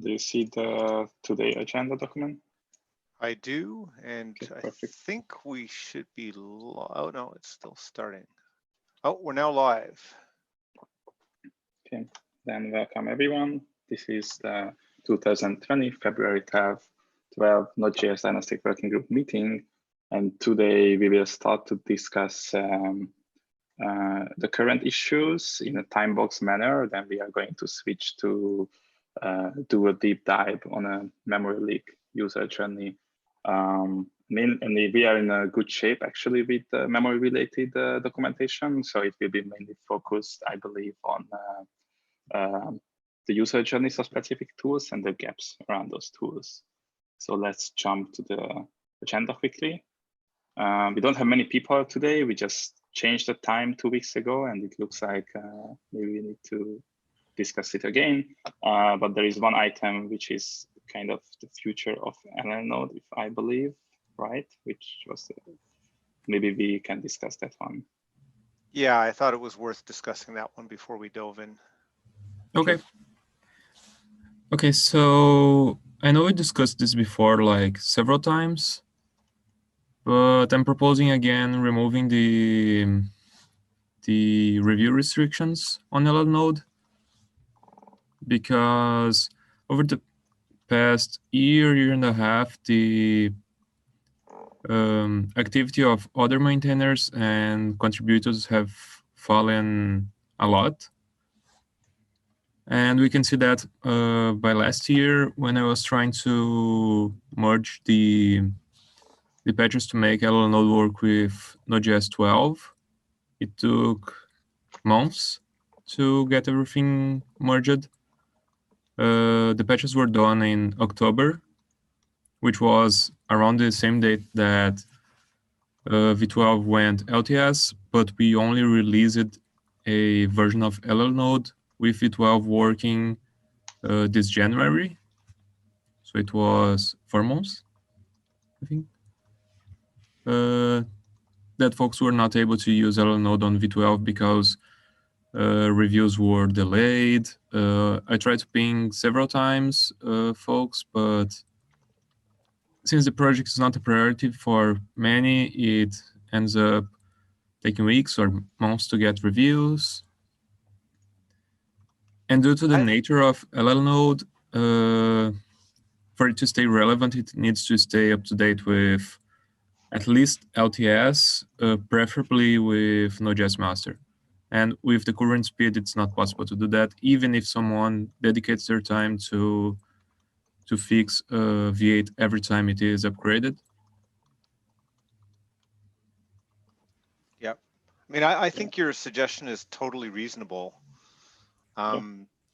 Do you see the today agenda document? I do, and Okay, I perfect. think we should be, oh no, it's still starting. Oh, we're now live. Okay, then welcome everyone. This is the 2020 February 12 Node.js Diagnostic Working Group meeting. And today we will start to discuss the current issues in a time box manner. Then we are going to switch to do a deep dive on a memory leak user journey. And we are in a good shape actually with memory related documentation. So it will be mainly focused, I believe, on the user journeys of specific tools and the gaps around those tools. So let's jump to the agenda quickly. We don't have many people today. We just changed the time 2 weeks ago, and it looks like maybe we need to discuss it again. But there is one item which is kind of the future of LL node, if I believe, right? Which was maybe we can discuss that one. Yeah, I thought it was worth discussing that one before we dove in. Okay. Okay, so I know we discussed this before like several times, but I'm proposing again removing the review restrictions on LL node because over the past year and a half, the activity of other maintainers and contributors have fallen a lot. And we can see that by last year, when I was trying to merge the patches to make LL node work with Node.js 12, it took months to get everything merged. The patches were done in October, which was around the same date that V12 went LTS, but we only released a version of LL node with V12 working this January. So it was 4 months, I think. That folks were not able to use LL node on V12 because reviews were delayed. I tried to ping several times, folks, but since the project is not a priority for many, it ends up taking weeks or months to get reviews. And due to the nature of LL node, for it to stay relevant, it needs to stay up to date with at least LTS, preferably with Node.js master. And with the current speed, it's not possible to do that, even if someone dedicates their time to fix V8 every time it is upgraded. Yep. I mean, I think your suggestion is totally reasonable.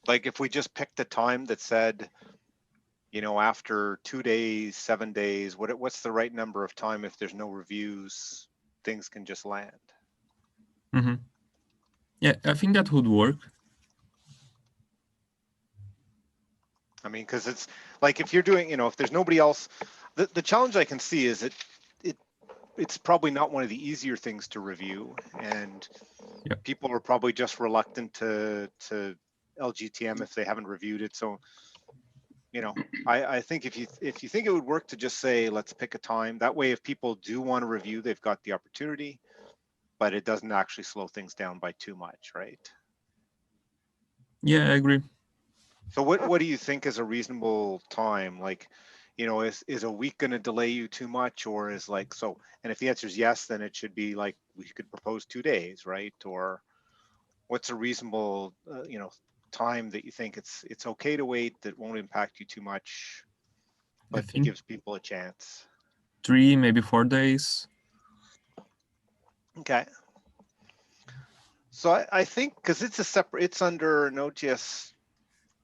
Like if we just picked a time that said, you know, after 2 days, 7 days, what's the right number of time if there's no reviews, things can just land. Mm-hmm. Yeah, I think that would work. I mean, because it's like if you're doing, you know, if there's nobody else, the challenge I can see is it's probably not one of the easier things to review, and people are probably just reluctant to LGTM if they haven't reviewed it. So, you know, I think if you think it would work to just say, let's pick a time, that way if people do want to review, they've got the opportunity, but it doesn't actually slow things down by too much, right? Yeah, I agree. So what do you think is a reasonable time? Like, you know, is a week going to delay you too much, or is like, so, and if the answer is yes, then it should be like, we could propose 2 days, right? Or what's a reasonable, you know, time that you think it's okay to wait, that won't impact you too much, but gives people a chance? 3, maybe 4 days. Okay. So I think, because it's a separate, it's under Node.js,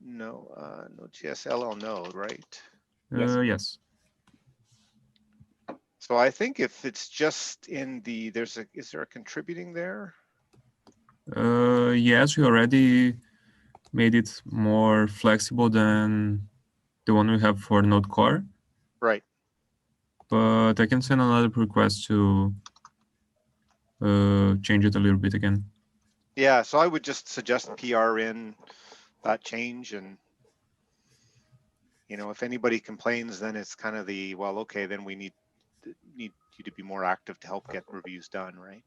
Node.js LL node, right? Yes. So I think if it's just in the, is there a contributing there? Yes, we already made it more flexible than the one we have for Node Core. Right. But I can send another request to change it a little bit again. Yeah, so I would just suggest PR in that change, and if anybody complains, then it's kind of the, well, okay, then we need you to be more active to help get reviews done, right?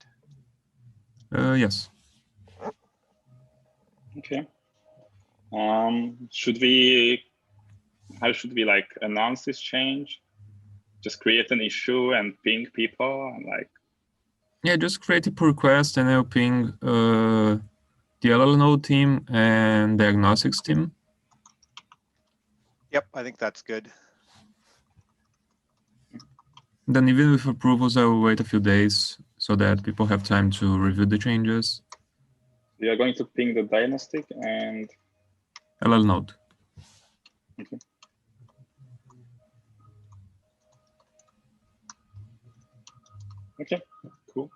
Yes. Okay. How should we like announce this change? Just create an issue and ping people and like. Yeah, just create a pull request and I'll ping the LL node team and diagnostics team. Yep, I think that's good. Then even with approvals, I will wait a few days so that people have time to review the changes. We are going to ping the diagnostic and LL node. okay. Okay, cool.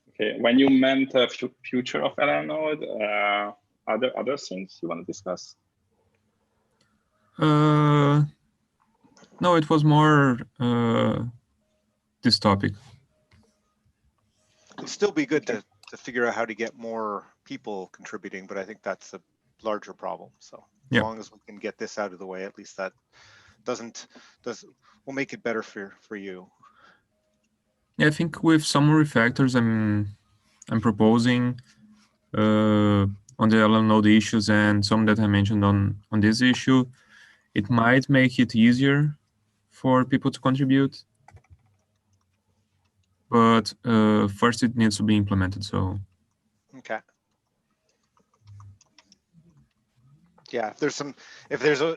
Okay, when you meant future of LL node, other things you want to discuss? No, it was more this topic. It'd still be good to figure out how to get more people contributing, but I think that's a larger problem. So as long as we can get this out of the way, at least that will make it better for you. Yeah, I think with some refactors I'm proposing on the LL node issues and some that I mentioned on this issue, it might make it easier for people to contribute. But first it needs to be implemented, so. Okay. Yeah, if there's a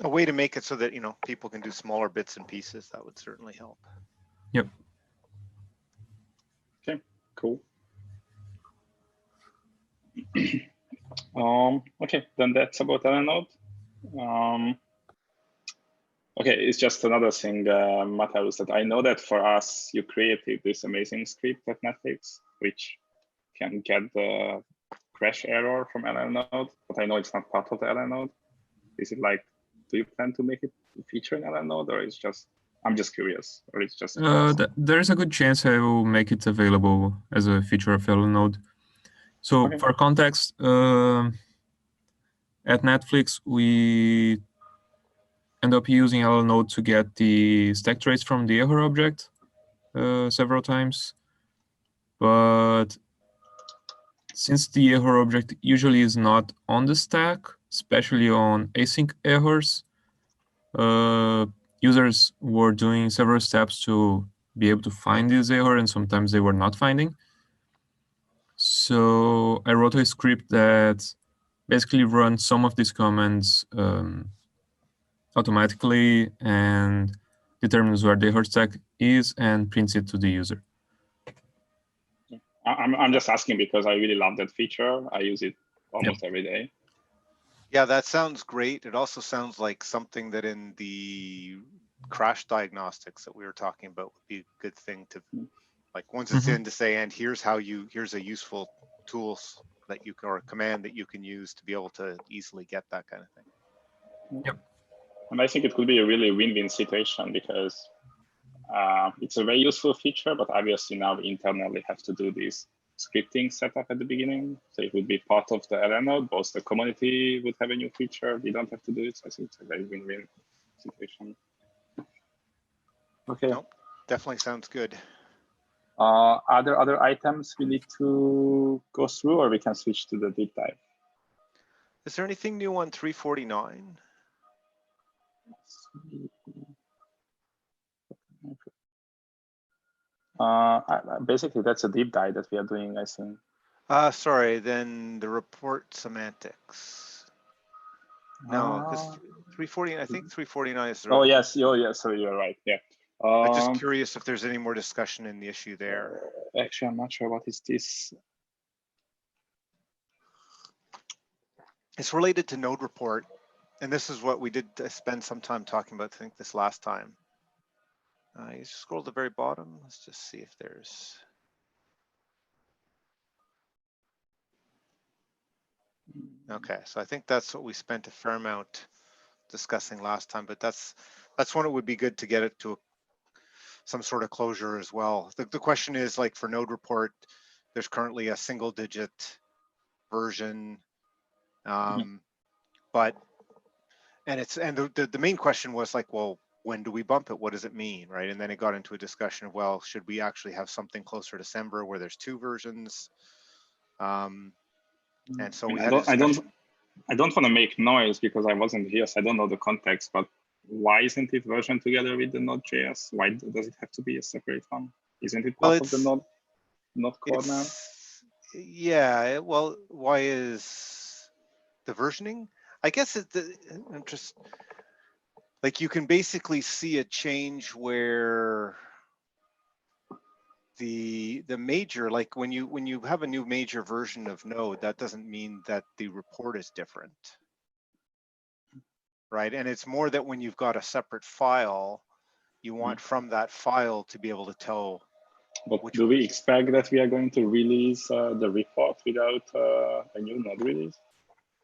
way to make it so that, people can do smaller bits and pieces, that would certainly help. Yep. Okay, cool. Okay, then that's about LL node. Okay, it's just another thing, Matthews, that I know that for us, you created this amazing script at Netflix, which can get the crash error from LL node, but I know it's not part of the LL node. Is it like, do you plan to make it a feature in LL node, or it's just, I'm just curious, or it's just? There's a good chance I will make it available as a feature of LL node. So Okay. for context, at Netflix, we end up using LL node to get the stack trace from the error object several times. But since the error object usually is not on the stack, especially on async errors, users were doing several steps to be able to find this error, and sometimes they were not finding. So I wrote a script that basically runs some of these commands automatically and determines where the error stack is and prints it to the user. I'm just asking because I really love that feature. I use it almost every day. Yeah, that sounds great. It also sounds like something that in the crash diagnostics that we were talking about would be a good thing to, like, once it's in, to say, and here's a useful tools that you can, or a command that you can use to be able to easily get that kind of thing. Yep. And I think it could be a really win-win situation because it's a very useful feature, but obviously now we internally have to do this scripting setup at the beginning. So it would be part of the LL node, both the community would have a new feature, we don't have to do it. So I think it's a very win-win situation. Okay. Nope, definitely sounds good. Are there other items we need to go through, or we can switch to the deep dive? Is there anything new on 349? Basically, that's a deep dive that we are doing, I think. Sorry, then the report semantics. No, because 349, I think 349 is. Oh, yes. Oh, yes. So you're right. Yeah. I'm just curious if there's any more discussion in the issue there. Actually, I'm not sure what is this. It's related to node report. And this is what we did spend some time talking about, I think, this last time. You scroll to the very bottom. Let's just see if there's. Okay, so I think that's what we spent a fair amount discussing last time, but that's when it would be good to get it to some sort of closure as well. The question is, like, for node report, there's currently a single digit version, but the main question was like, well, when do we bump it? What does it mean, right? And then it got into a discussion of, well, should we actually have something closer to December where there's 2 versions? And so we had a discussion. I don't want to make noise because I wasn't here, so I don't know the context, but why isn't it versioned together with the node.js? Why does it have to be a separate one? Isn't it part of the node core now? Yeah, well, why is the versioning? I guess I'm just, like, you can basically see a change where the major, like when you have a new major version of Node, that doesn't mean that the report is different, right? And it's more that when you've got a separate file, you want from that file to be able to tell. But do we expect that we are going to release the report without a new node release?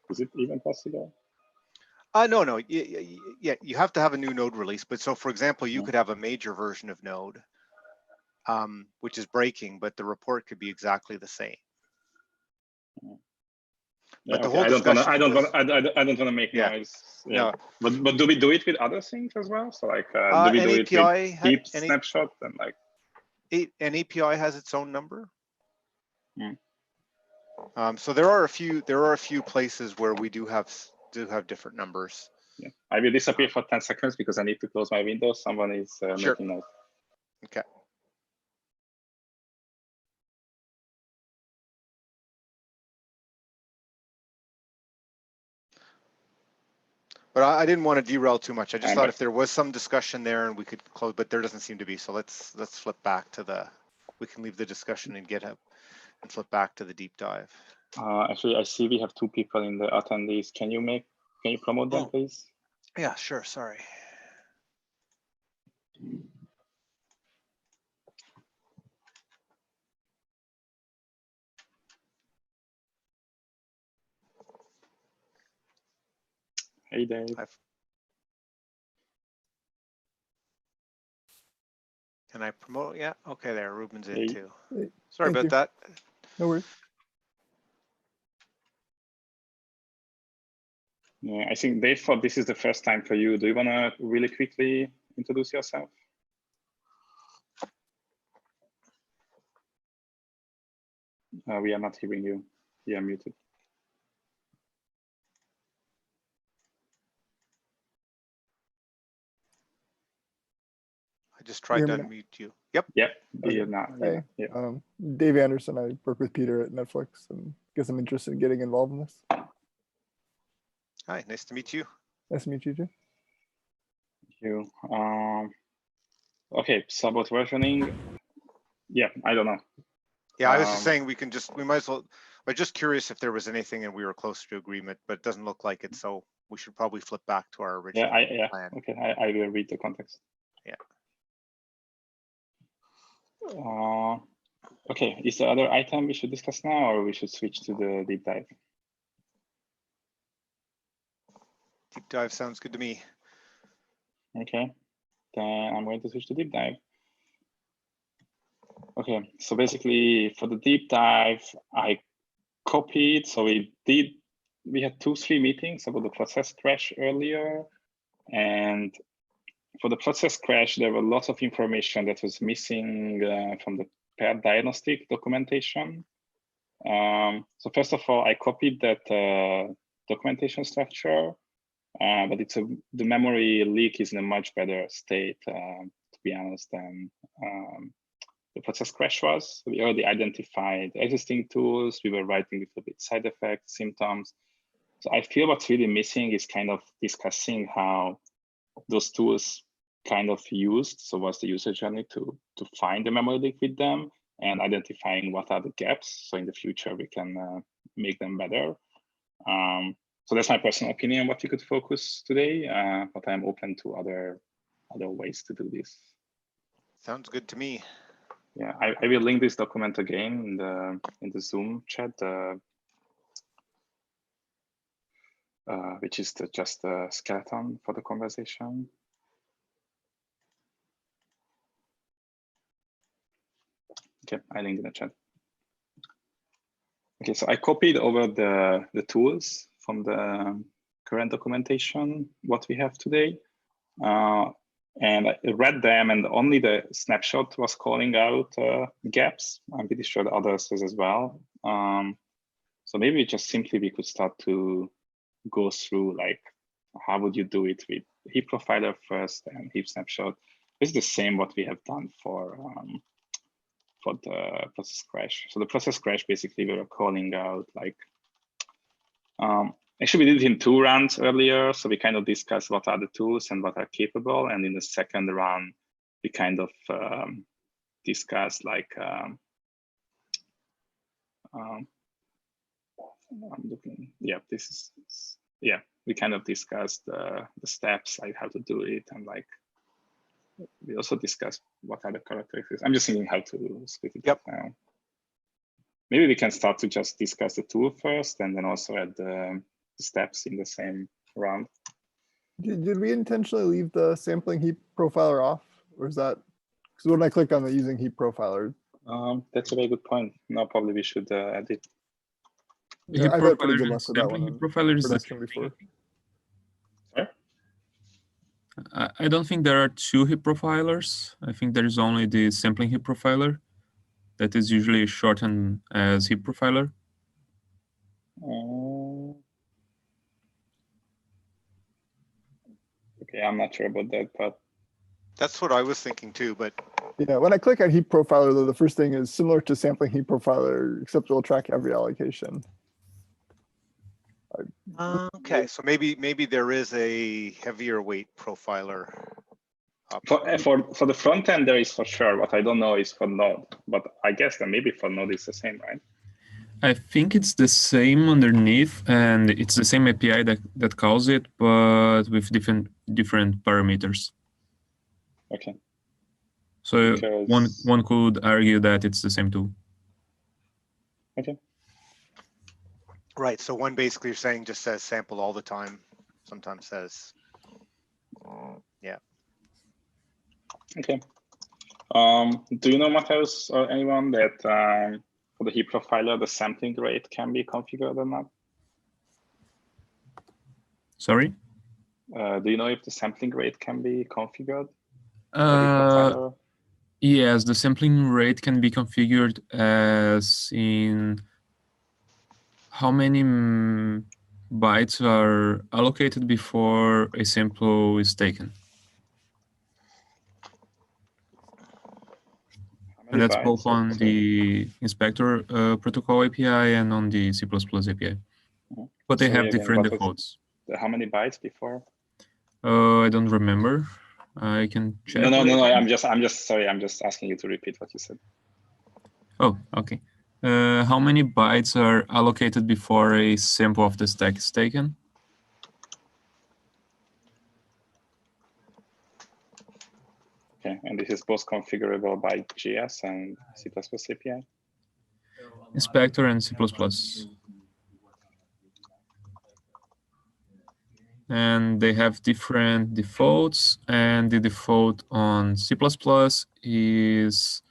Is it even possible? No. Yeah, you have to have a new node release. But so, for example, you could have a major version of Node, which is breaking, but the report could be exactly the same. Yeah, but the okay. whole discussion I don't want to make noise. Yeah. No. But do we do it with other things as well? So like, do we do it with deep snapshot and like? An API has its own number. So there are a few places where we do have different numbers. Yeah. I will disappear for 10 seconds because I need to close my window. Someone is making noise. Okay. But I didn't want to derail too much. I just thought if there was some discussion there and we could close, but there doesn't seem to be. So let's flip back to we can leave the discussion in GitHub and flip back to the deep dive. Actually, I see we have 2 people in the attendees. Can you promote them, please? Yeah, sure. Sorry. Hey, Dave. Can I promote? Yeah. Okay, there. Ruben's in too. Hey, sorry about that. No worries. Yeah, I think Dave thought this is the first time for you. Do you want to really quickly introduce yourself? We are not hearing you. You are muted. I just tried to unmute you. Yep. Yep. Okay. Now. Hey, yeah. Dave Anderson. I work with Peter at Netflix, and guess I'm interested in getting involved in this. Hi, nice to meet you. Nice to meet you too. Thank you. Okay, so about versioning. Yeah, I don't know. Yeah, I was just saying we might as well. I'm just curious if there was anything and we were closer to agreement, but it doesn't look like it. So we should probably flip back to our original plan. Okay, I will read the context. Yeah. Okay, is there other item we should discuss now, or we should switch to the deep dive? Deep dive sounds good to me. Okay, then I'm going to switch to deep dive. Okay, so basically for the deep dive, I copied. So we had 2-3 meetings about the process crash earlier, and for the process crash, there were lots of information that was missing from the paired diagnostic documentation. So first of all, I copied that documentation structure, but the memory leak is in a much better state, to be honest, than the process crash was. We already identified existing tools. We were writing with a bit side effects, symptoms. So I feel what's really missing is kind of discussing how those tools kind of used. So what's the user journey to find the memory leak with them, and identifying what are the gaps. So in the future, we can make them better. So that's my personal opinion, what we could focus today, but I'm open to other ways to do this. Sounds good to me. Yeah, I will link this document again in the Zoom chat. which is just a skeleton for the conversation. Okay, I linked in the chat. Okay, so I copied over the tools from the current documentation, what we have today. And I read them, and only the snapshot was calling out gaps. I'm pretty sure the others as well. So maybe just simply we could start to go through, like, how would you do it with heap profiler first and heap snapshot? It's the same what we have done for the process crash. So the process crash, basically, we were calling out, like, actually, we did it in 2 runs earlier. So we kind of discussed what are the tools and what are capable. And in the second run, we kind of discussed, like, I'm looking, yeah, this is, yeah, we kind of discussed the steps, like how to do it. And like, we also discussed what are the characteristics. I'm just thinking how to split it up now. Maybe we can start to just discuss the tool first and then also add the steps in the same round. Did we intentionally leave the sampling heap profiler off, or is that, because when I click on the using heap profiler? That's a very good point. No, probably we should add it. Yeah, I've had pretty good luck with that one. Heap profiler is production before. Sorry? I don't think there are 2 heap profilers. I think there is only the sampling heap profiler that is usually shortened as heap profiler. Okay, I'm not sure about that, but That's what I was thinking too, but Yeah, when I click on heap profiler, though, the first thing is similar to sampling heap profiler, except it'll track every allocation. okay, so maybe there is a heavier weight profiler. for the front end, there is for sure. What I don't know is for Node, but I guess that maybe for Node it's the same, right? I think it's the same underneath, and it's the same API that calls it, but with different parameters. Okay. So Because... one could argue that it's the same tool. Okay. Right, so one basically you're saying just says sample all the time, sometimes says, yeah. Okay. Do you know, Matheus, or anyone, that for the heap profiler, the sampling rate can be configured or not? Sorry? Do you know if the sampling rate can be configured? Yes, the sampling rate can be configured as in how many bytes are allocated before a sample is taken. And that's both on the inspector protocol API and on the C++ API. But they have different defaults. How many bytes before? I don't remember. I can check. No. I'm just sorry. I'm just asking you to repeat what you said. Oh, okay. How many bytes are allocated before a sample of the stack is taken? Okay, and this is both configurable by JS and C++ API? Inspector and C++. And they have different defaults, and the default on C++ is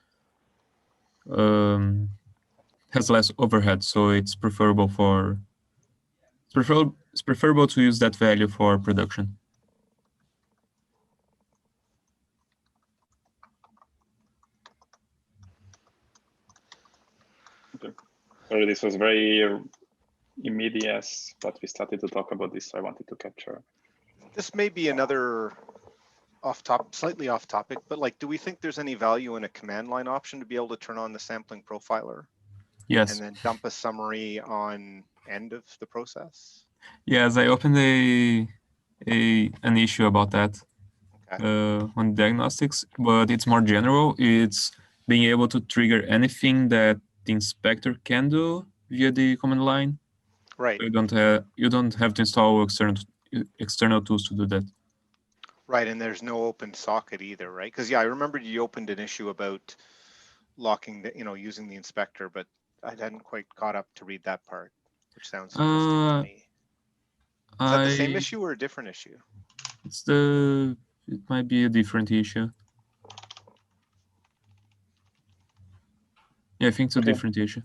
has less overhead, so it's preferable to use that value for production. Okay. Sorry, this was very immediate, but we started to talk about this, so I wanted to capture. This may be another slightly off topic, but like, do we think there's any value in a command line option to be able to turn on the sampling profiler? Yes. And then dump a summary on end of the process? Yes, I opened an issue about that on Diagnostics, but it's more general. It's being able to trigger anything that the inspector can do via the command line. Right. So you don't have to install external tools to do that. Right, and there's no open socket either, right? Because yeah, I remember you opened an issue about locking the, using the inspector, but I hadn't quite caught up to read that part, which sounds interesting to me. Is that the same issue or a different issue? It might be a different issue. Yeah, I think it's a different issue.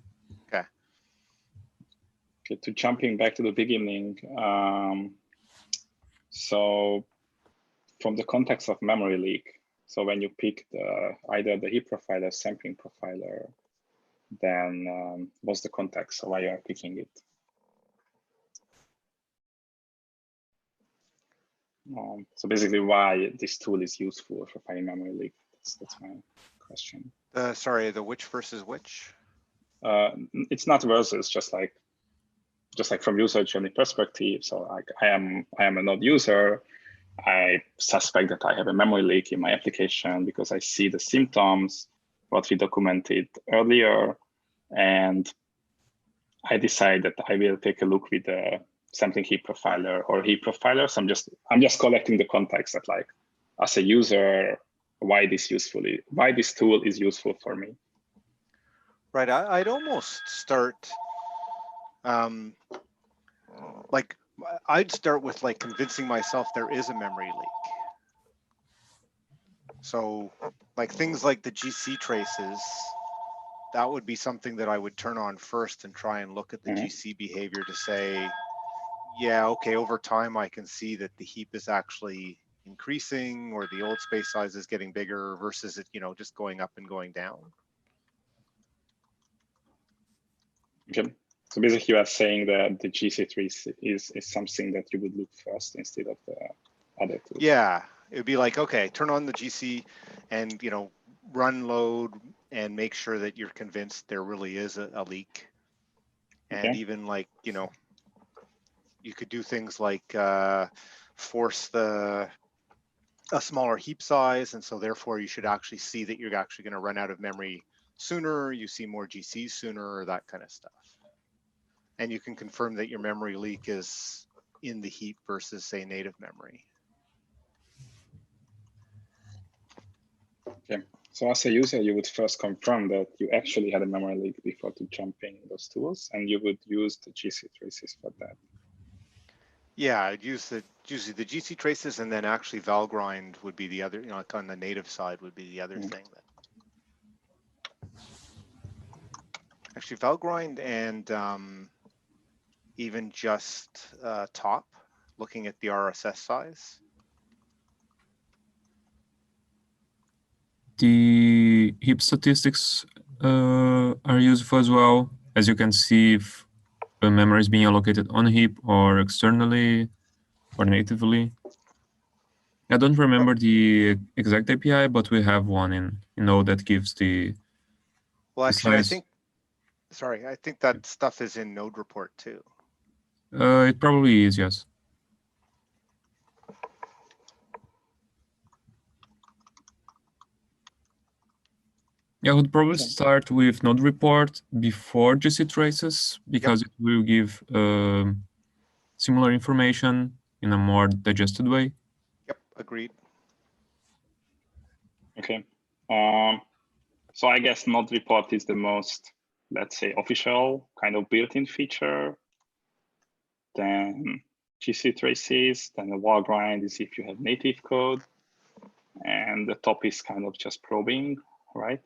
Okay. Okay, to jumping back to the beginning. So from the context of memory leak, so when you pick either the heap profiler, sampling profiler, then what's the context of why you are picking it? So basically, why this tool is useful for finding memory leak? That's my question. Sorry, the which versus which? It's not versus, just like from user journey perspective. So like I am a node user. I suspect that I have a memory leak in my application because I see the symptoms, what we documented earlier, and I decide that I will take a look with the sampling heap profiler or heap profilers. I'm just collecting the context that, like, as a user, why this tool is useful for me. Right. I'd almost start like I'd start with like convincing myself there is a memory leak. So like things like the GC traces, that would be something that I would turn on first and try and look at the GC behavior to say, yeah, okay, over time I can see that the heap is actually increasing or the old space size is getting bigger versus it, you know, just going up and going down. Okay. So basically you are saying that the GC trace is something that you would look first instead of the other tools. Yeah, it would be like, okay, turn on the GC and, you know, run load and make sure that you're convinced there really is a leak. And even like, you know, you could do things like force a smaller heap size. And so therefore you should actually see that you're actually going to run out of memory sooner. You see more GCs sooner, or that kind of stuff. And you can confirm that your memory leak is in the heap versus say native memory. Okay. So as a user, you would first confirm that you actually had a memory leak before to jumping those tools, and you would use the GC traces for that. Yeah, I'd use usually the GC traces, and then actually Valgrind would be the other, you know, like on the native side would be the other thing. That actually Valgrind and even just top, looking at the RSS size. The heap statistics are useful as well, as you can see if the memory is being allocated on heap or externally or natively. I don't remember the exact API, but we have one in Node that gives the Well, actually, I size. think that stuff is in Node report too. It probably is, yes. Yeah, I would probably start with Node report before GC traces because it will give similar information in a more digested way. Yep, agreed. Okay. So I guess Node report is the most, let's say, official kind of built-in feature. Then GC traces, then the Valgrind is if you have native code. And the top is kind of just probing, right?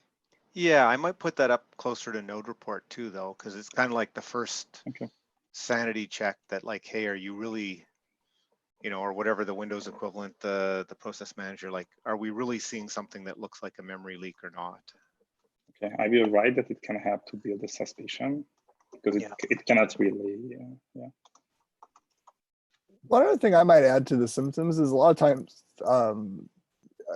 Yeah, I might put that up closer to Node report too, though, because it's kind of like the first sanity check that, like, hey, are you really, you know, or whatever the Windows equivalent, the process manager, like, are we really seeing something that looks like a memory leak or not? Okay, I will write that it can help to build a suspicion because it cannot really, One other thing I might add to the symptoms is a lot of times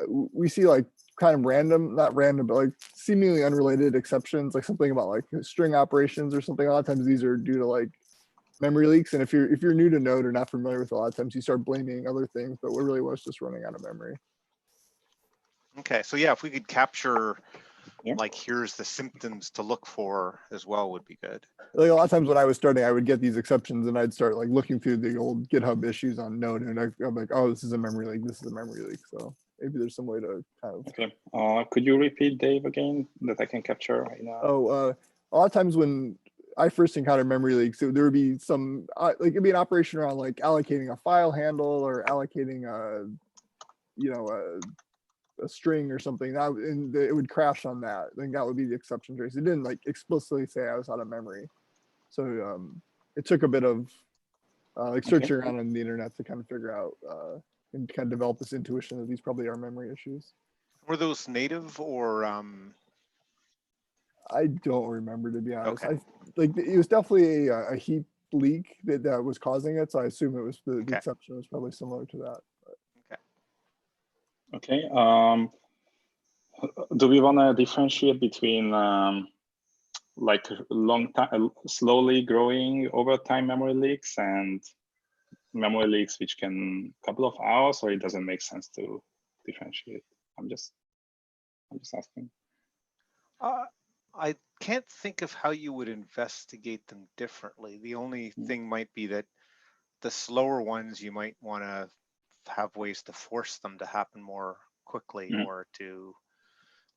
we see like kind of random, not random, but like seemingly unrelated exceptions, like something about like string operations or something. A lot of times these are due to like memory leaks. And if you're new to Node or not familiar with it, a lot of times you start blaming other things, but what really was just running out of memory. Okay, so yeah, if we could capture like here's the symptoms to look for as well would be good. Like a lot of times when I was starting, I would get these exceptions and I'd start like looking through the old GitHub issues on Node and I'm like, oh, this is a memory leak. This is a memory leak. So maybe there's some way to kind of. Okay. Could you repeat, Dave, again that I can capture right now? Oh, a lot of times when I first encountered memory leaks, so there would be some like it'd be an operation around like allocating a file handle or allocating a, you know, a string or something, that and it would crash on that. Then that would be the exception trace. It didn't like explicitly say I was out of memory, so it took a bit of like searching around on the internet to kind of figure out and kind of develop this intuition that these probably are memory issues. Were those native or I don't remember, to be honest. Okay. Like it was definitely a heap leak that was causing it, so I assume it was the exception was probably similar to that. Okay. Do we want to differentiate between like long time, slowly growing over time memory leaks and memory leaks which can couple of hours, or it doesn't make sense to differentiate? I'm just asking. I can't think of how you would investigate them differently. The only thing might be that the slower ones, you might want to have ways to force them to happen more quickly, or to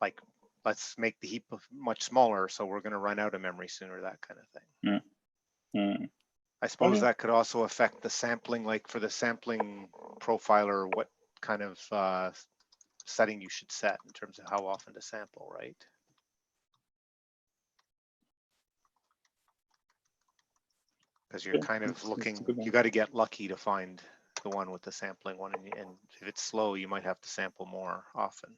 like, let's make the heap much smaller, so we're going to run out of memory sooner, that kind of thing. I suppose that could also affect the sampling, like for the sampling profiler, what kind of setting you should set in terms of how often to sample, right? Because you're kind of looking, you got to get lucky to find the one with the sampling one, and if it's slow, you might have to sample more often.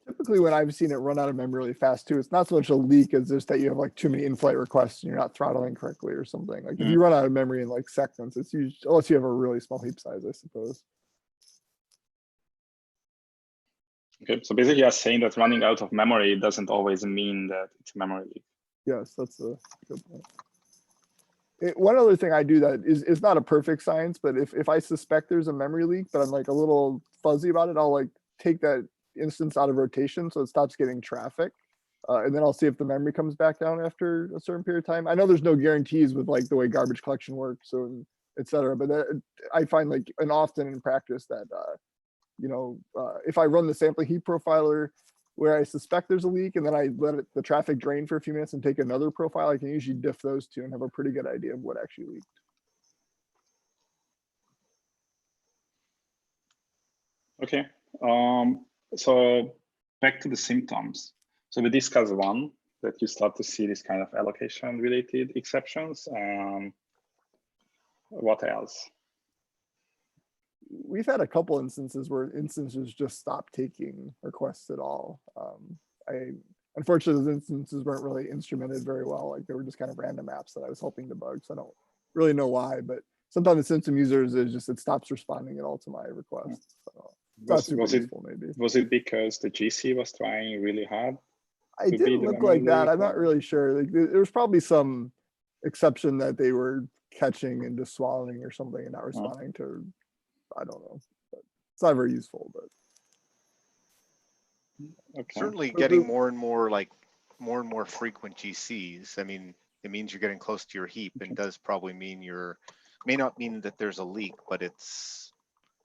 Typically, when I've seen it run out of memory really fast too, it's not so much a leak as just that you have like too many in-flight requests and you're not throttling correctly or something. Like if you run out of memory in like seconds, it's usually, unless you have a really small heap size, I suppose. Okay, so basically you're saying that running out of memory doesn't always mean that it's a memory leak. Yes, that's a good point. One other thing I do that is not a perfect science, but if I suspect there's a memory leak, but I'm like a little fuzzy about it, I'll like take that instance out of rotation so it stops getting traffic. And then I'll see if the memory comes back down after a certain period of time. I know there's no guarantees with like the way garbage collection works, so et cetera, but I find like an often in practice that, you know, if I run the sampling heap profiler where I suspect there's a leak and then I let the traffic drain for a few minutes and take another profile, I can usually diff those two and have a pretty good idea of what actually leaked. Okay, so back to the symptoms. So we discussed one, that you start to see this kind of allocation related exceptions. What else? We've had a couple instances where instances just stopped taking requests at all. Unfortunately, those instances weren't really instrumented very well. Like they were just kind of random apps that I was helping debug. So I don't really know why, but sometimes the symptom users is just, it stops responding at all to my requests. So was it because the GC was trying really hard? I didn't look like that. I'm not really sure. Like there was probably some exception that they were catching and just swallowing or something and not responding to. I don't know, but it's not very useful. But certainly getting more and more frequent GCs. I mean, it means you're getting close to your heap, and does probably mean may not mean that there's a leak, but it's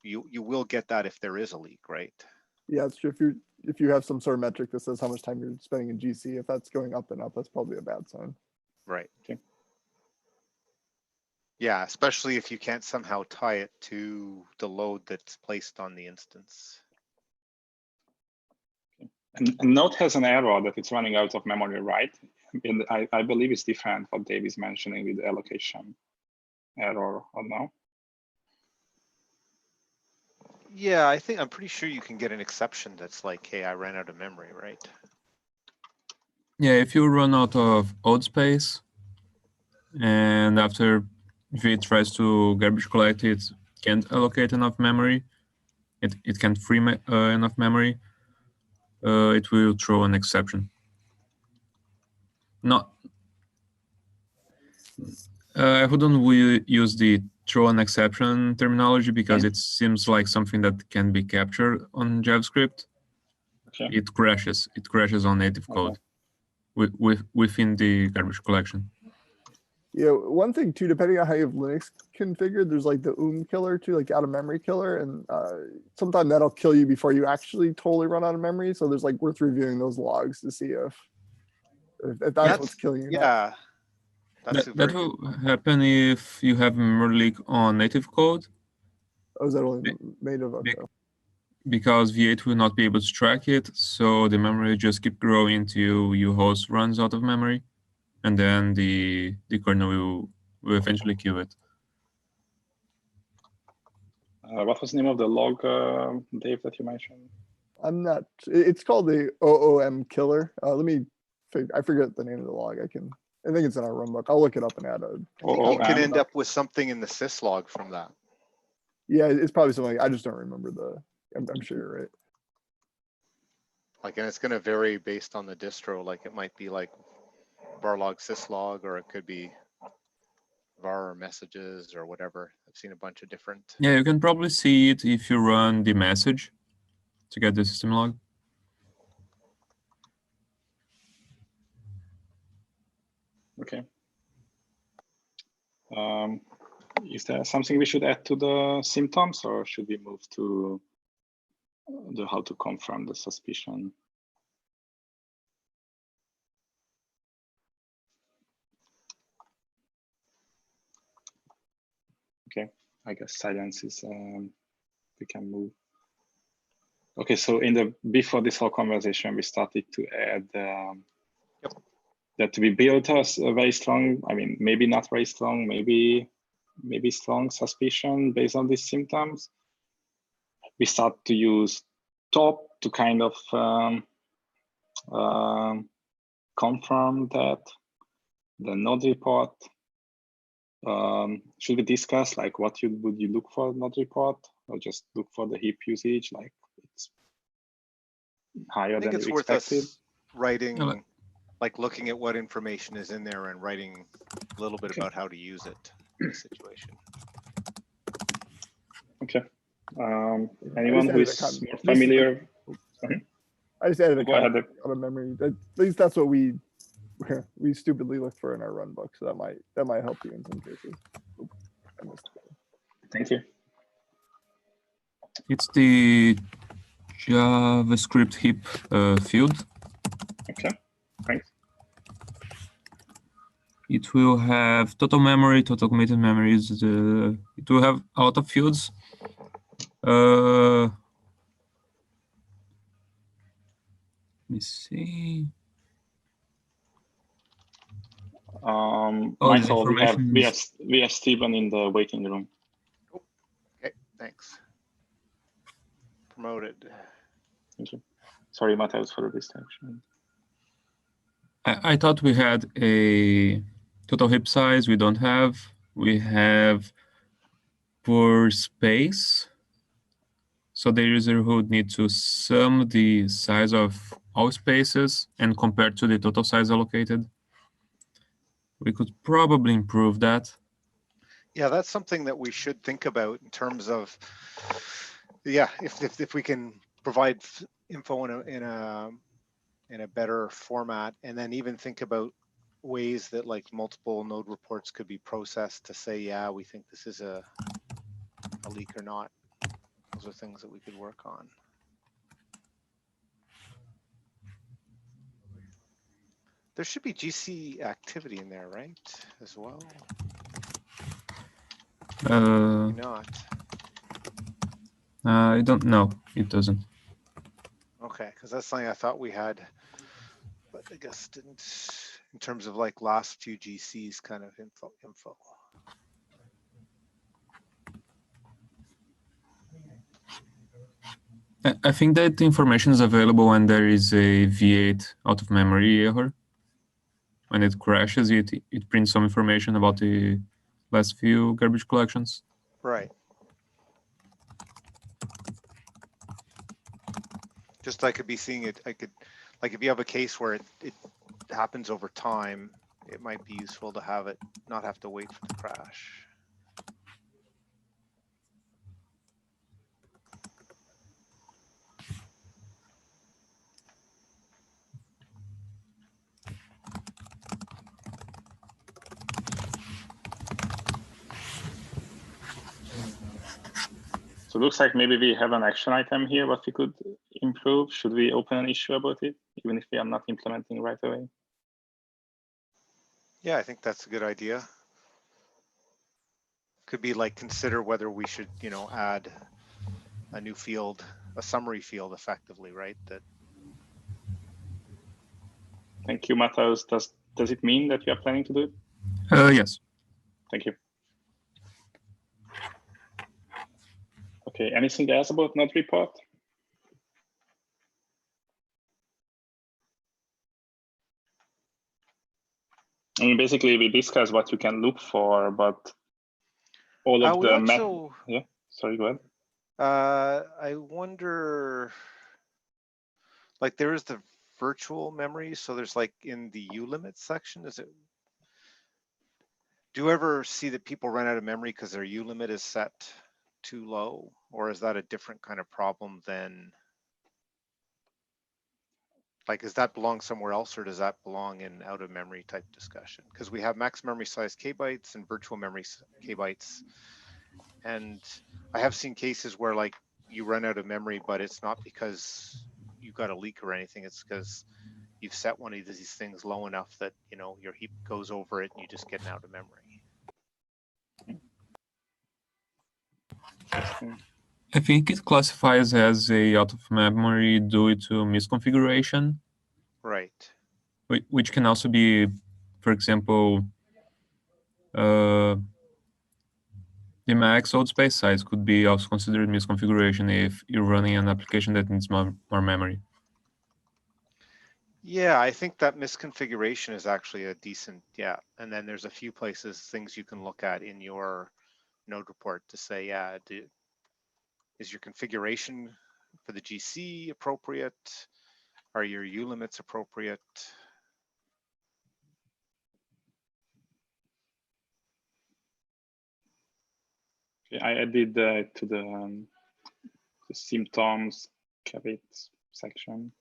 you will get that if there is a leak, right? Yeah, it's true. If you have some sort of metric that says how much time you're spending in GC, if that's going up and up, that's probably a bad sign. Right. Okay. Yeah, especially if you can't somehow tie it to the load that's placed on the instance. And Node has an error that it's running out of memory, right? And I believe it's different what Dave is mentioning with the allocation error, or no? Yeah, I'm pretty sure you can get an exception that's like, hey, I ran out of memory, right? Yeah, if you run out of old space, and after if it tries to garbage collect, it can't allocate enough memory, it can't free enough memory, it will throw an exception. I wouldn't use the throw an exception terminology because it seems like something that can be captured on JavaScript. Okay. It crashes on native code within the garbage collection. Yeah, one thing too, depending on how you have Linux configured, there's like the killer too, like out of memory killer, and sometimes that'll kill you before you actually totally run out of memory. So there's like worth reviewing those logs to see if that's what's killing you. Yeah, That's That very will good. happen if you have memory leak on native code, Oh, is that only Be- native? Okay. because V8 will not be able to track it. So the memory will just keep growing until your host runs out of memory, and then the kernel will eventually kill it. What was the name of the log, Dave, that you mentioned? I'm not. It's called the OOM killer. Let me. I forget the name of the log. I think it's in our runbook. I'll look it up and add a. I think you can OOM? end up with something in the syslog from that. Yeah, it's probably something. I just don't remember the. I'm sure you're right. Like, and it's going to vary based on the distro. Like, it might be like varlog syslog, or it could be var or messages or whatever. I've seen a bunch of different. Yeah, you can probably see it if you run the message to get the system log. Okay. Is there something we should add to the symptoms, or should we move to the how to confirm the suspicion? Okay, I guess silence is, we can move. Okay, so before this whole conversation, we started to add that we built a very strong, I mean, maybe not very strong, maybe strong suspicion based on these symptoms. We start to use top to kind of confirm that. The node report. Should we discuss like what would you look for node report, or just look for the heap usage, like it's higher I think than it's you worth expected? us writing, Yeah, like looking at what information is in there and writing a little bit about how to use it in a situation. Okay. Anyone who added is a more familiar? I just added a Go ahead. comment out of memory. At least that's what we stupidly look for in our run book. So that might help you in some cases. Oops, I missed it. Thank you. It's the JavaScript heap field. Okay, thanks. It will have total memory, total committed memories. It will have a lot of fields. Let me see. Michael, we have Stephen in the waiting room. Oh, okay, thanks. Promoted. Thank you. Sorry, Matthias, for the distraction. I thought we had a total heap size. We don't have. We have per space. So the user would need to sum the size of all spaces and compare to the total size allocated. We could probably improve that. Yeah, that's something that we should think about in terms of, yeah, if we can provide info in a better format, and then even think about ways that like multiple node reports could be processed to say, yeah, we think this is a leak or not. Those are things that we could work on. There should be GC activity in there, right? As well. Maybe not. I don't know. It doesn't. Okay, because that's something I thought we had, but I guess didn't, in terms of like last few GCs kind of info. I think that the information is available when there is a V8 out of memory error. When it crashes, it prints some information about the last few garbage collections. Right. Just I could be seeing it. I could, like, if you have a case where it happens over time, it might be useful to have it not have to wait for the crash. So it looks like maybe we have an action item here, what we could improve. Should we open an issue about it, even if we are not implementing right away? Yeah, I think that's a good idea. Could be like consider whether we should, add a new field, a summary field effectively, right? That. Thank you, Matthias. Does it mean that you are planning to do it? Yes. Thank you. Okay, anything else about node report? I mean, basically, we discussed what you can look for, but all of the Also, yeah. Sorry, go ahead. I wonder, like there is the virtual memory. So there's like in the ulimit section, do you ever see that people run out of memory because their ulimit is set too low? Or is that a different kind of problem than, like, does that belong somewhere else or does that belong in out of memory type discussion? Because we have max memory size kbytes and virtual memory kbytes. And I have seen cases where like you run out of memory, but it's not because you got a leak or anything. It's because you've set one of these things low enough that, your heap goes over it and you just get an out of memory. I think it classifies as a out of memory due to misconfiguration. Right. Which can also be, for example, the max old space size could be also considered misconfiguration if you're running an application that needs more memory. Yeah, I think that misconfiguration is actually a decent, yeah. And then there's a few things you can look at in your node report to say, yeah, is your configuration for the GC appropriate? Are your ulimits appropriate? I added to the symptoms caveats section.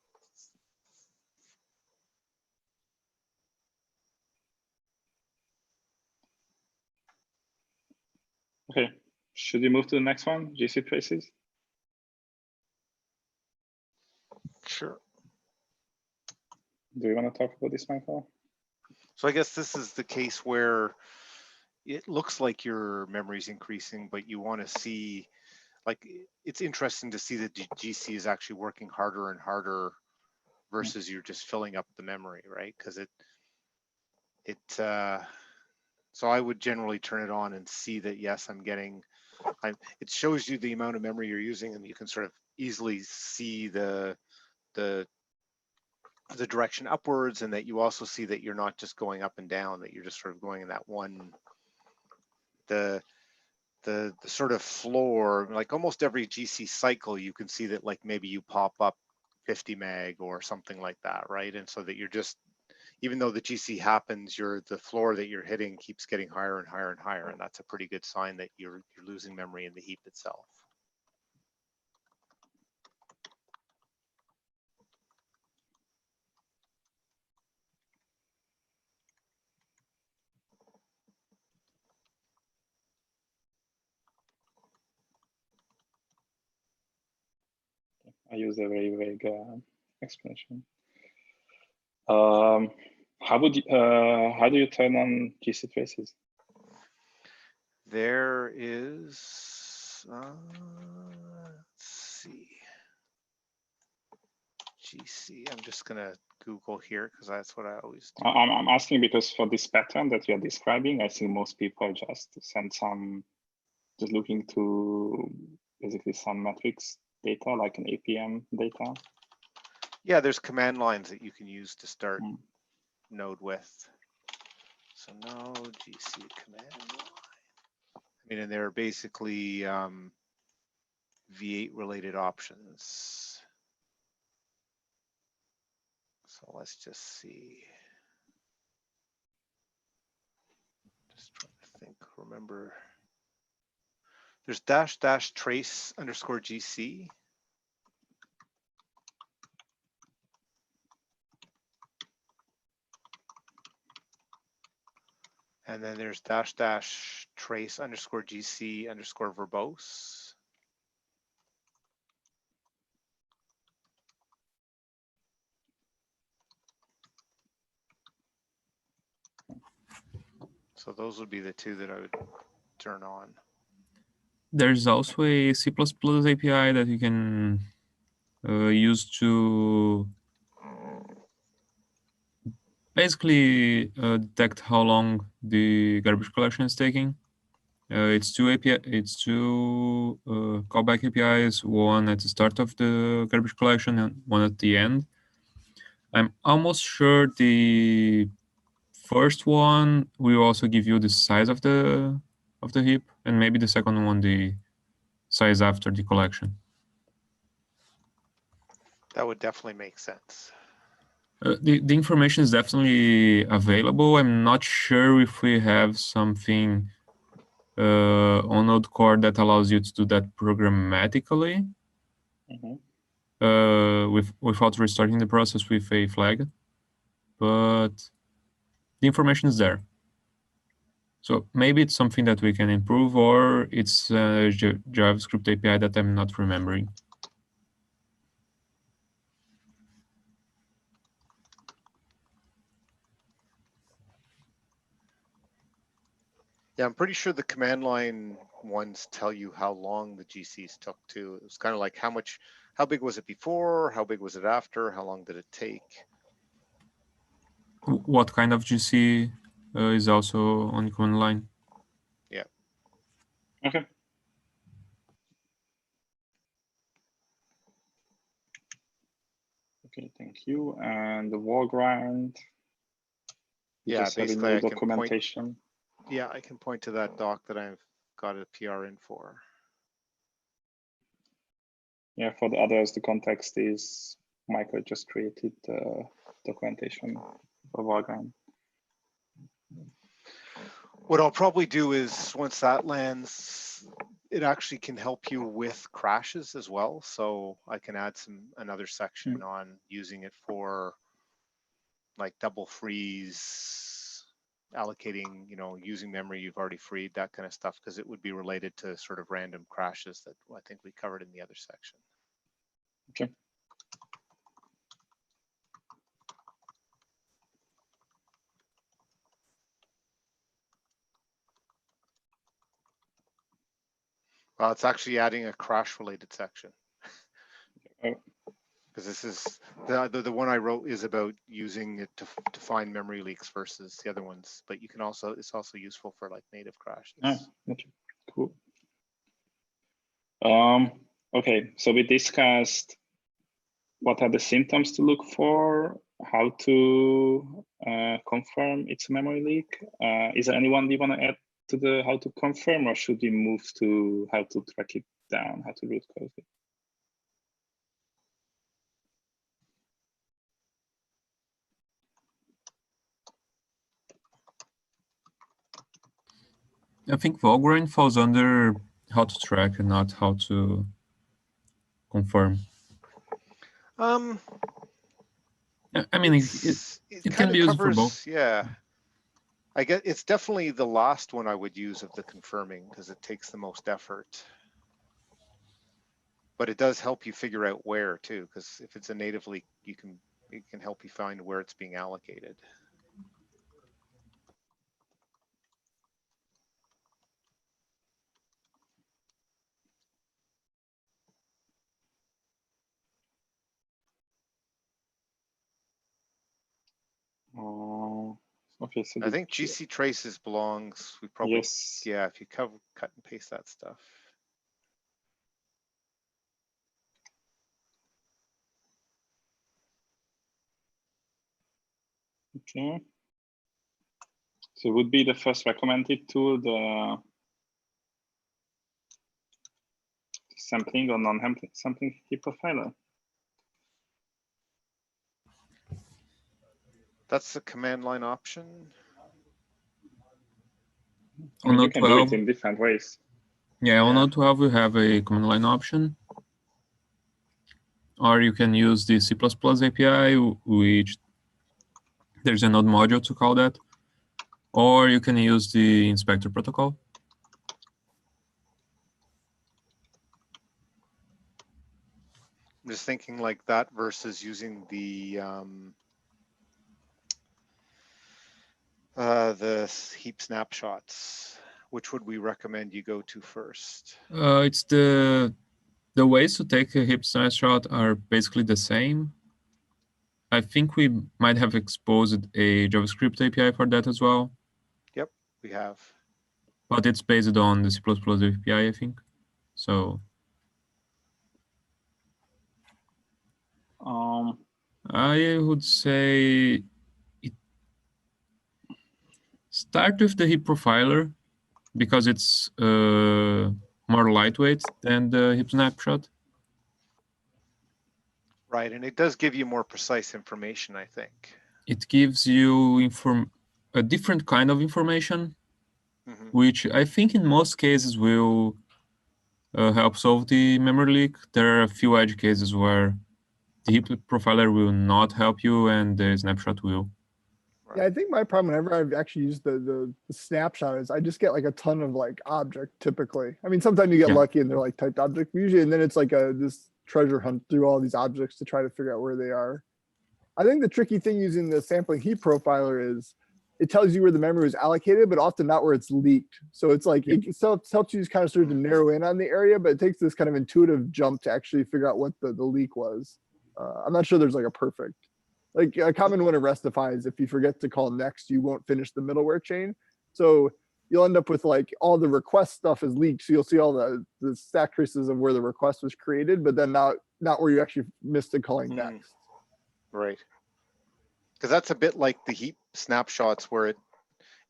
Okay, should we move to the next one, GC traces? Sure. Do you want to talk about this, Michael? So I guess this is the case where it looks like your memory is increasing, but you want to see, like, it's interesting to see that GC is actually working harder and harder versus you're just filling up the memory, right? Because so I would generally turn it on and see that, yes, it shows you the amount of memory you're using, and you can sort of easily see the direction upwards, and that you also see that you're not just going up and down, that you're just sort of going in that one, the sort of floor. Like almost every GC cycle, you can see that, like, maybe you pop up 50 meg or something like that, right? And so that you're just, even though the GC happens, the floor that you're hitting keeps getting higher and higher and higher, and that's a pretty good sign that you're losing memory in the heap itself. I use a very vague explanation. How do you turn on GC traces? There is, let's see, GC. I'm just gonna Google here because that's what I always do. I'm asking because for this pattern that you're describing, I think most people just send just looking to basically some metrics data, like an APM data. Yeah, there's command lines that you can use to start node with. So node GC command line. I mean, and they're basically V8 related options. So let's just see. Just trying to think, remember. There's -- trace _ GC. And then there's -- trace _ GC _ verbose. So those would be the two that I would turn on. There's also a C++ API that you can use to basically detect how long the garbage collection is taking. It's two callback APIs, one at the start of the garbage collection and one at the end. I'm almost sure the first one will also give you the size of the heap, and maybe the second one the size after the collection. That would definitely make sense. The information is definitely available. I'm not sure if we have something on Node Core that allows you to do that programmatically without restarting the process with a flag, but the information is there. So maybe it's something that we can improve, or it's a JavaScript API that I'm not remembering. Yeah, I'm pretty sure the command ones tell you how long the GCs took too. It was kind of like how big was it before? How big was it after? How long did it take? What kind of GC is also on command line? Yeah. Okay. Okay, thank you. And the wall grind. Yeah, basically I can documentation. Yeah, I can point to that doc that I've got a PR in for. Yeah, for the others, the context is Michael just created documentation for wall grind. What I'll probably do is once that lands, it actually can help you with crashes as well. So I can add another section on using it for like double freeze, allocating, using memory you've already freed, that kind of stuff, because it would be related to sort of random crashes that I think we covered in the other section. Okay. Well, it's actually adding a crash related section. Oh. Because this is the one I wrote is about using it to find memory leaks versus the other ones, but it's also useful for like native crashes. Oh, okay. Cool. Okay, so we discussed what are the symptoms to look for, how to confirm it's a memory leak. Is there anyone we want to add to the how to confirm, or should we move to how to track it down, how to root cause it? I think Valgrind falls under how to track and not how to confirm. I mean, it can be used for both. Yeah, I guess it's definitely the last one I would use of the confirming because it takes the most effort. But it does help you figure out where too, because if it's a native leak, it can help you find where it's being allocated. Okay, so I think GC traces belongs. We probably yeah. If you cut and paste that stuff. Okay. So it would be the first recommended tool, the sampling or non-sampling heap profiler. That's the command line option. I mean, you can do it in different ways. Yeah, on Node 12 we have a command line option. Or you can use the C++ API, which there's a node module to call that. Or you can use the inspector protocol. I'm just thinking like that versus using the The heap snapshots. Which would we recommend you go to first? It's the ways to take a heap snapshot are basically the same. I think we might have exposed a JavaScript API for that as well. Yep, we have. But it's based on the C++ API, I think. So I would say start with the heap profiler because it's more lightweight than the heap snapshot. Right, and it does give you more precise information, I think. It gives you a different kind of information, which I think in most cases will help solve the memory leak. There are a few edge cases where the heap profiler will not help you and the snapshot will. Yeah, I think my problem whenever I've actually used the snapshot is I just get like a ton of like object typically. I mean, sometimes you get lucky and they're like typed object usually, and then it's like this treasure hunt through all these objects to try to figure out where they are. I think the tricky thing using the sampling heap profiler is it tells you where the memory is allocated, but often not where it's leaked. So it's like it helps you kind of sort of narrow in on the area, but it takes this kind of intuitive jump to actually figure out what the leak was. I'm not sure there's like a perfect. Like a common one of Restify is if you forget to call next, you won't finish the middleware chain. So you'll end up with like all the request stuff is leaked. So you'll see all the stack traces of where the request was created, but then not where you actually missed the calling next. Right. Because that's a bit like the heap snapshots where it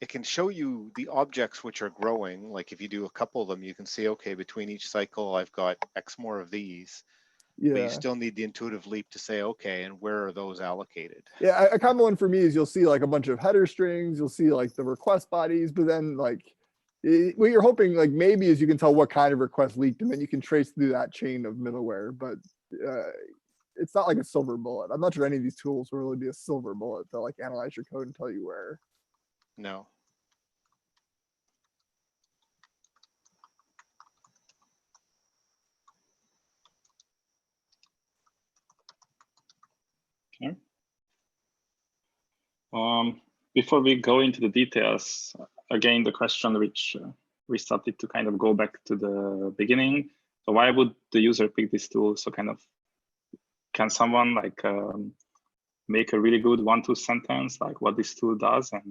can show you the objects which are growing. Like if you do a couple of them, you can see, okay, between each cycle, I've got X more of these. Yeah. But you still need the intuitive leap to say, okay, and where are those allocated? Yeah, a common one for me is you'll see like a bunch of header strings, you'll see like the request bodies, but then like what you're hoping like maybe is you can tell what kind of request leaked, and then you can trace through that chain of middleware. But it's not like a silver bullet. I'm not sure any of these tools will really be a silver bullet to like analyze your code and tell you where. No. Okay. Before we go into the details, again, the question which we started to kind of go back to the beginning. So why would the user pick this tool? So kind of, can someone like make a really good 1-2 sentence, like what this tool does and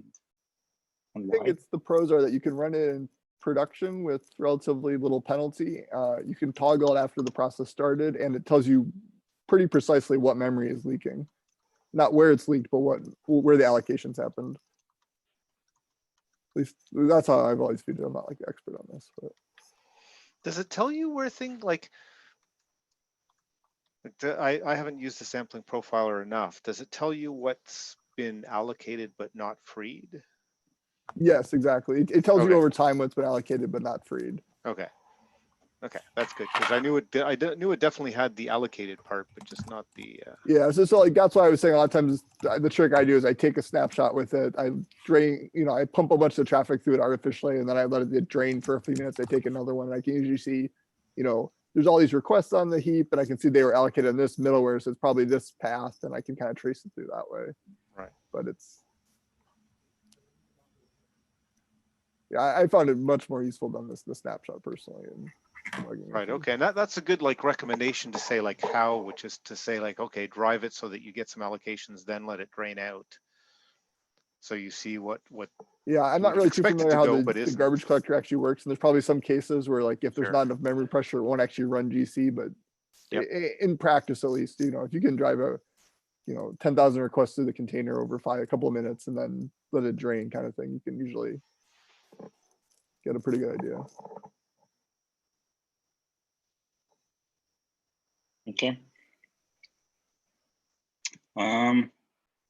why? I think it's the pros are that you can run it in production with relatively little penalty. You can toggle it after the process started, and it tells you pretty precisely what memory is leaking. Not where it's leaked, but where the allocations happened. At least that's how I've always viewed it. I'm not like an expert on this, but. Does it tell you where things like I haven't used the sampling profiler enough. Does it tell you what's been allocated but not freed? Yes, exactly. It tells you over time what's been allocated but not freed. Okay. Okay, that's good because I knew it definitely had the allocated part, but just not the. Yeah, so like that's why I was saying a lot of times the trick I do is I take a snapshot with it, I drain, I pump a bunch of traffic through it artificially, and then I let it drain for a few minutes. I take another one, and I can usually see, there's all these requests on the heap, and I can see they were allocated in this middleware, so it's probably this path, and I can kind of trace it through that way. Right. But I found it much more useful than the snapshot personally. Right. Okay. And that's a good recommendation to say how, which is to say okay, drive it so that you get some allocations, then let it drain out. So you see what. Yeah, I'm not really too familiar how the garbage collector actually works, and there's probably some cases where if there's not enough memory pressure, it won't actually run GC. But in practice, at least, if you can drive 10,000 requests through the container over a couple of minutes and then let it drain, kind of thing, you can usually get a pretty good idea. Okay.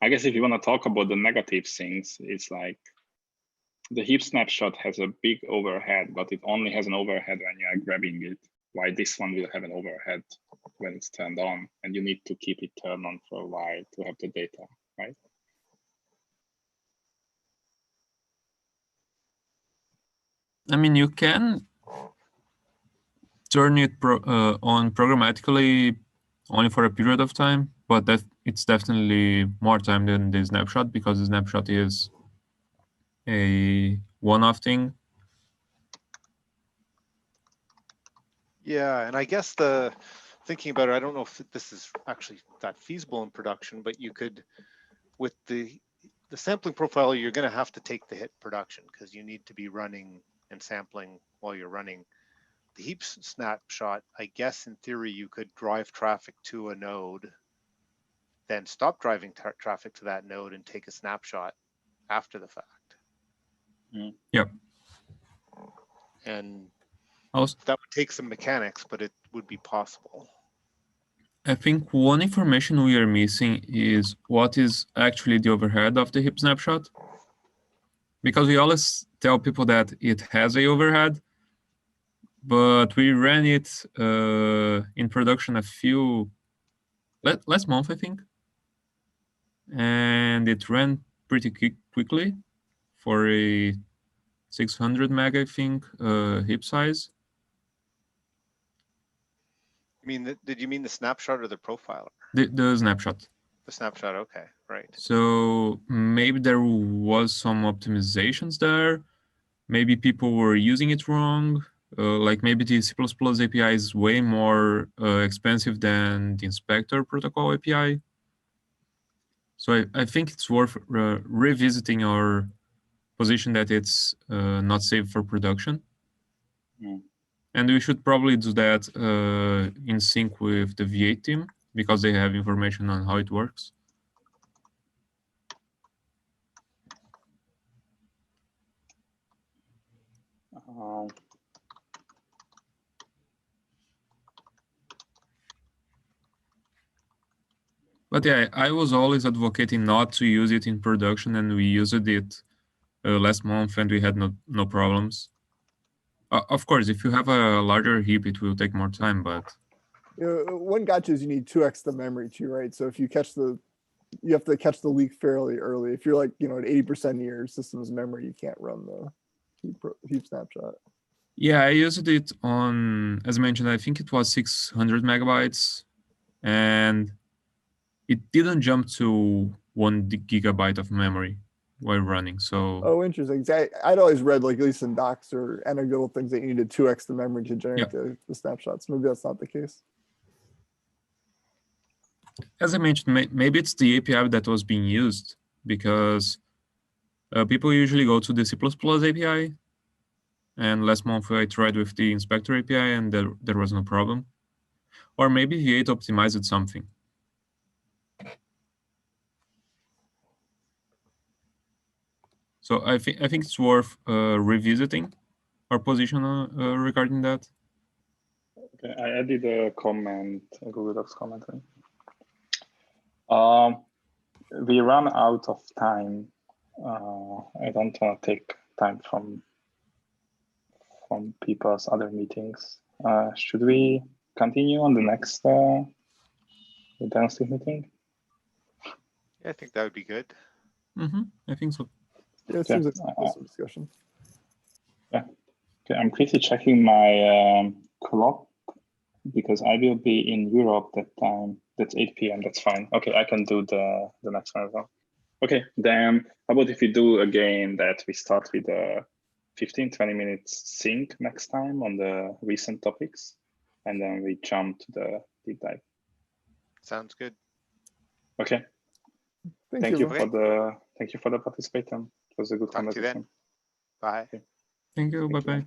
I guess if you want to talk about the negative things, it's the heap snapshot has a big overhead, but it only has an overhead when you are grabbing it. Why this one will have an overhead when it's turned on, and you need to keep it turned on for a while to have the data, right? I mean, you can turn it on programmatically only for a period of time, but it's definitely more time than the snapshot because the snapshot is a one-off thing. Yeah, and I guess thinking about it, I don't know if this is actually that feasible in production, but you could, with the sampling profile, you're going to have to take the hit production because you need to be running and sampling while you're running. The heaps snapshot, I guess in theory, you could drive traffic to a node, then stop driving traffic to that node and take a snapshot after the fact. Yep. And Also, that would take some mechanics, but it would be possible. I think one information we are missing is what is actually the overhead of the heap snapshot. Because we always tell people that it has a overhead, but we ran it in production last month, I think. And it ran pretty quickly for a 600 meg, I think, heap size. You mean did you mean the snapshot or the profiler? The snapshot. The snapshot, okay, right. So maybe there was some optimizations there. Maybe people were using it wrong. Like maybe the C++ API is way more expensive than the inspector protocol API. So I think it's worth revisiting our position that it's not safe for production. And we should probably do that in sync with the V8 team because they have information on how it works. But yeah, I was always advocating not to use it in production, and we used it last month, and we had no problems. Of course, if you have a larger heap, it will take more time, but one gotcha is you need 2x the memory too, right? So if you have to catch the leak fairly early. If you're like, at 80% of your system's memory, you can't run the heap snapshot. Yeah, I used it on, as mentioned, I think it was 600 megabytes, and it didn't jump to 1 gigabyte of memory while running. So oh, interesting. I'd always read, like, at least in docs or anecdotal things, that you needed 2x the memory to generate the snapshots. Maybe that's not the case. As I mentioned, maybe it's the API that was being used because people usually go to the C++ API. And last month I tried with the inspector API and there was no problem. Or maybe V8 optimized something. So I think it's worth revisiting our position regarding that. Okay, I added a comment, a Google Docs comment. We run out of time. I don't want to take time from people's other meetings. Should we continue on the next Diagnostics meeting? Yeah, I think that would be good. I think so. Yeah, it seems like some discussion. Yeah. Okay, I'm quickly checking my clock because I will be in Europe that time. That's 8 p.m. That's fine. Okay, I can do the next one as well. Okay, then how about if we do again that we start with a 15-20 minutes sync next time on the recent topics, and then we jump to the deep dive. Sounds good. Okay. Thank you for the participation. It was a good conversation. Talk to you then. Bye. Okay. Thank you. Bye-bye.